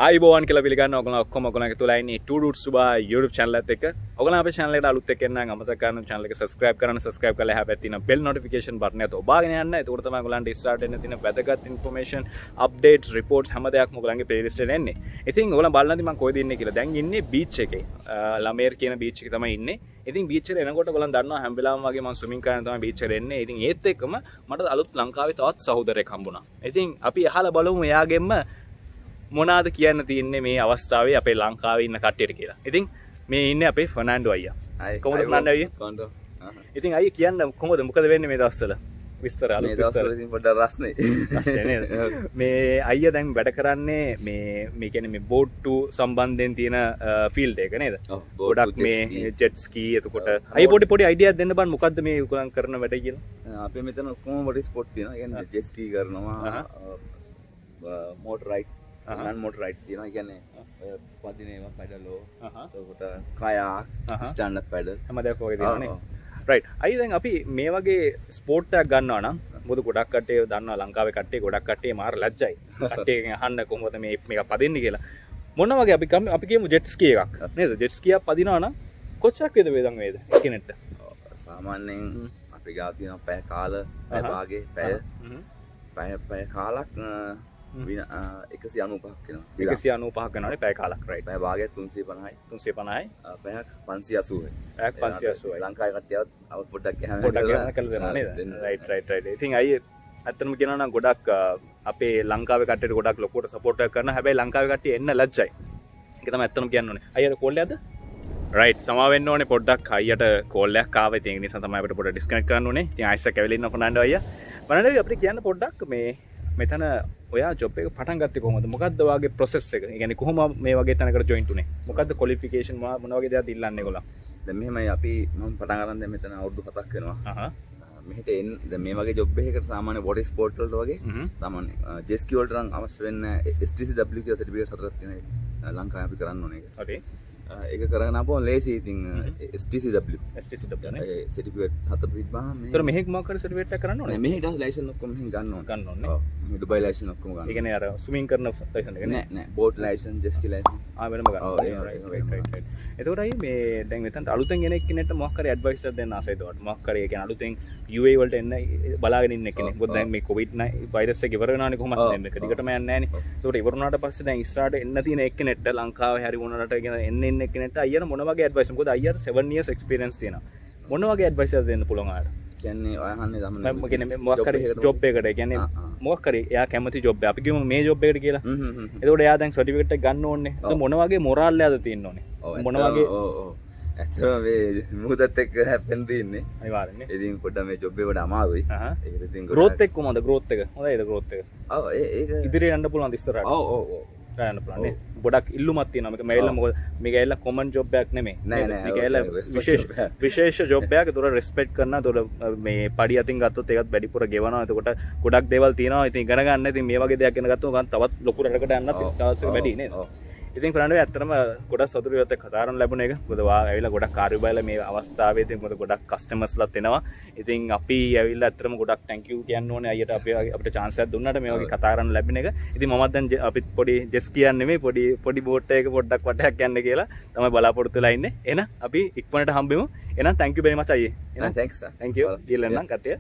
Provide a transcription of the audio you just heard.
ආයිබෝවන් කියලා පිළිගන්න ඔයගොල්ලෝ ඔක්කොම ඔයගොල්ලන්ගේ තුලා ඉන්නේ Two Roots Dubai YouTube channel එකත් එක්ක. ඔයගොල්ලෝ අපේ channel එකට අලුත් එක්ක එන්නම් අමතක කරන්න channel එක subscribe කරලා එහා පැත්තේ තියෙන bell notification button එක ඔබාගෙන යන්න. ඒකට තමයි ඔයගොල්ලන්ට start වෙන්න තියෙන වැදගත් information, updates, reports හැම දෙයක්ම ඔයගොල්ලන්ගේ playlist එකට එන්නේ. ඉතින් ඔයගොල්ලෝ බලන්නදී මම කොහෙද ඉන්නේ කියලා. දැන් ඉන්නේ beach එකේ. ලමේර් කියන beach එකේ තමයි ඉන්නේ. ඉතින් beach එකට එනකොට ඔයගොල්ලන් දන්නවා හැම වෙලාවෙම වගේ මම swimming කරන්න තමයි beach එකට එන්නේ. ඉතින් ඒත් එක්කම මට අලුත් ලංකාවේ තවත් සහෝදරයෙක් හම්බුණා. ඉතින් අපි අහලා බලමු එයාගෙම මොනාද කියන්න තියන්නේ මේ අවස්ථාවේ අපේ ලංකාවේ ඉන්න කට්ටියට කියලා. ඉතින් මේ ඉන්නේ අපේ ෆර්නෑන්ඩෝ අයියා. කොහොමද ෆර්නෑන්ඩෝ අයියා? කොහොමද? ඉතින් අයියා කියන්න කොහොමද මොකද වෙන්නේ මේ දවස්වල? විස්තර අලුත් විස්තර. මේ දවස්වල ඉතින් පොඩ්ඩක් රස්නේ. රස්නේ නේද? මේ අයියා දැන් වැඩ කරන්නේ මේ කියන්නේ මේ boat to සම්බන්ධයෙන් තියෙන ෆීල්ඩ් එක නේද? ගොඩක් මේ ජෙට් ස්කී එතකොට අයියා පොඩි අයිඩියාවක් දෙන්න බෑ මොකද්ද මේ උගලන් කරන වැඩ කියලා? අපේ මෙතන ඔක්කොම බොඩි ස්පොට් තියෙනවා. කියන්නේ ජෙට් ස්කී කරනවා. මෝටර් රයිඩ් නන් මෝටර් රයිඩ් තියෙනවා. කියන්නේ පදිනේම පැඩලෝ එතකොට කයා ස්ටෑන්ඩ් අප් පැඩල් හැමදේම ඔය තියෙනවානේ. රයිට්. අයියා දැන් අපි මේ වගේ ස්පෝර්ට් එකක් ගන්නවා නම් මොකද ගොඩක් කට්ටිය දන්නවා ලංකාවේ කට්ටිය ගොඩක් කට්ටිය මාර ලැජ්ජයි. කට්ටියගෙන් අහන්න කොහොමද මේක පදින්නේ කියලා. මොන වගේ අපි කියමු ජෙට් ස්කී එකක් නේද? ජෙට් ස්කී එකක් පදිනවා නම් කොච්චරක් වේදන් වේද එකිනෙට? සාමාන්‍යයෙන් අපි ගාව තියෙනවා පැය කාල පැය භාගේ පැය කාලක් 195ක් වෙනවා. 195ක් වෙනවානේ පැය කාලක් රයිට්. පැය භාගයක් 350යි. 350යි. පැයක් 580යි. පැයක් 580යි. ලංකාවේ කට්ටියවත් පොඩ්ඩක් එහාම කළා දෙනවා නේද? රයිට්. ඉතින් අයියේ ඇත්තටම කියනවා නම් ගොඩක් අපේ ලංකාවේ කට්ටියට ගොඩක් ලොකුවට සපෝට් එකක් කරනවා. හැබැයි ලංකාවේ කට්ටිය එන්න ලැජ්ජයි. ඒක තමයි ඇත්තටම කියන්න ඕනේ. අයියට කෝල් එකද? රයිට්. සමා වෙන්න ඕනේ පොඩ්ඩක් අයියට කෝල් එකක් ආවා. ඉතින් ඒ නිසා තමයි අපිට පොඩ්ඩක් ඩිස්කනෙක්ට් කරන්න ඕනේ. ඉතින් ආයිසක් ඇවිල්ලා ඉන්න ෆර්නෑන්ඩෝ අයියා. ෆර්නෑන්ඩෝ අපිට කියන්න පොඩ්ඩක් මේ මෙතන ඔයා ජොබ් එක පටන් ගත්තේ කොහොමද? මොකද්ද ඔයාගේ process එක? ඒ කියන්නේ කොහොම මේ වගේ තැනකට join උනේ? මොකද්ද qualification මොන වගේ දේවල්ද ඉල්ලන්නේ ඒගොල්ලෝ? දැන් මෙහෙමයි අපි මම පටන් ගන්න දැන් මෙතන අවුරුදු 7ක් වෙනවා. මෙහෙට එන්න දැන් මේ වගේ ජොබ් එකකට සාමාන්‍ය water sport වලට වගේ සාමාන්‍ය jet ski වලට නම් අවශ්‍ය වෙන්නේ STCW කියලා certificate හතරක් තියෙනවා. ලංකාවේ අපි කරන්න ඕනේ ඒක. හරි. ඒක කරගෙන ආපුවම ලේසි ඉතින් STCW නේ සර්ටිෆිකේට් හතර තිබ්බාම මේ ඒතර මෙහෙක් මොකක් කර සර්ටිෆිකේට් එකක් කරන්න ඕනේ නෑ මෙහෙට ලයිසන් ඔක්කොම මෙහෙන් ගන්න ඕනේ ඔව් මේ ඩුබයි ලයිසන් ඔක්කොම ගන්න ඒ කියන්නේ අර ස්විමින් කරන ලයිසන් එක නෑ බෝට් ලයිසන් ජෙට් ස්කී ලයිසන් වෙනම ගන්න ඔව් රයිට් එතකොට අයි මේ දැන් මෙතනට අලුතෙන් එන කෙනෙක්ට මොකක් හරි ඇඩ්වයිස් එකක් දෙන්න ආසයිද ඔයාලට මොකක් හරි ඒ කියන්නේ අලුතෙන් UAE වලට එන්න බලාගෙන ඉන්න කෙනෙක් මොකද දැන් මේ කොවිඩ් වෛරස් එක ඉවර වෙනානේ කොහොමද දැන් මේක දිගටම යන්නේ නෑනේ ඒතකොට ඉවර වුණාට පස්සේ දැන් ඉස්සරහට එන්න තියෙන එක්කෙනෙක්ට ලංකාවේ හරි මොනරට එන්න එක්කෙනෙක්ට අයියර මොන වගේ ඇඩ්වයිස් මොකද අයියර 7 years experience තියෙනවා මොන වගේ ඇඩ්වයිස් එකක් දෙන්න පුළුවන් ආයට කියන්නේ ඔය අහන්නේ තමයි මම කියන්නේ මොකක් හරි ජොබ් එකකට කියන්නේ මොකක් හරි එයා කැමති ජොබ් එක අපි කියමු මේ ජොබ් එකට කියලා එතකොට එයා දැන් සර්ටිෆිකේට් එක ගන්න ඕනේ ඒක මොන වගේ මොරාල් එකද තියෙන්න ඕනේ මොන වගේ ඇත්තටම මේ මුහුදත් එක්ක හැප්පෙන්න තියෙන්නේ අනිවාර්යනේ ඉතින් පොඩ්ඩක් මේ ජොබ් එකට අමාරුයි ඒකට ඉතින් growth එක කොහමද growth එක හොඳයිද growth එක ඔව් ඒක ඉදිරියට යන්න පුළුවන් ඉස්සරහට ඔව් යන්න පුළුවන් නේ ගොඩක් ඉල්ලුමක් තියෙනවා මේක මේල්ල මොකද මේක ඇවිල්ලා කොමන් ජොබ් එකක් නෙමෙයි මේක ඇවිල්ලා විශේෂ ජොබ් එකක් ඒතොර රෙස්පෙක්ට් කරනවා ඒතොර මේ පඩි අතින් ගත්තොත් ඒකත් වැඩිපුර ගෙවනවා එතකොට ගොඩක් දේවල් තියෙනවා ඉතින් ඉගෙන ගන්න ඉතින් මේ වගේ දෙයක් ඉගෙන ගත්තොත් තවත් ලොකු රටකට යන්නත් අවශ්‍යක වැඩි නේද ඉතින් ෆර්නෑන්ඩෝ ඇත්තටම ගොඩක් සතුටුයි කතා කරන්න ලැබුණ එක. මොකද වා ඇවිල්ලා ගොඩක් කාර්යබහුල මේ අවස්ථාවේ ඉතින් මොකද ගොඩක් කස්ටමර්ස්ලාත් එනවා. ඉතින් අපි ඇවිල්ලා ඇත්තටම ගොඩක් thank you කියන්න ඕනේ අයියට අපිට chance එකක් දුන්නාට මේ වගේ කතා කරන්න ලැබෙන එක. ඉතින් මමත් දැන් අපිත් පොඩි ජෙස් කියන්නේ නෙමෙයි පොඩි බෝට් එකක පොඩ්ඩක් වටයක් යන්න කියලා තමයි බලාපොරොත්තු වෙලා ඉන්නේ. එහෙනම් අපි ඉක්මනට හම්බෙමු. එහෙනම් thank you very much අයියේ. thanks sir. thank you. කියලා නම් කට්ටිය.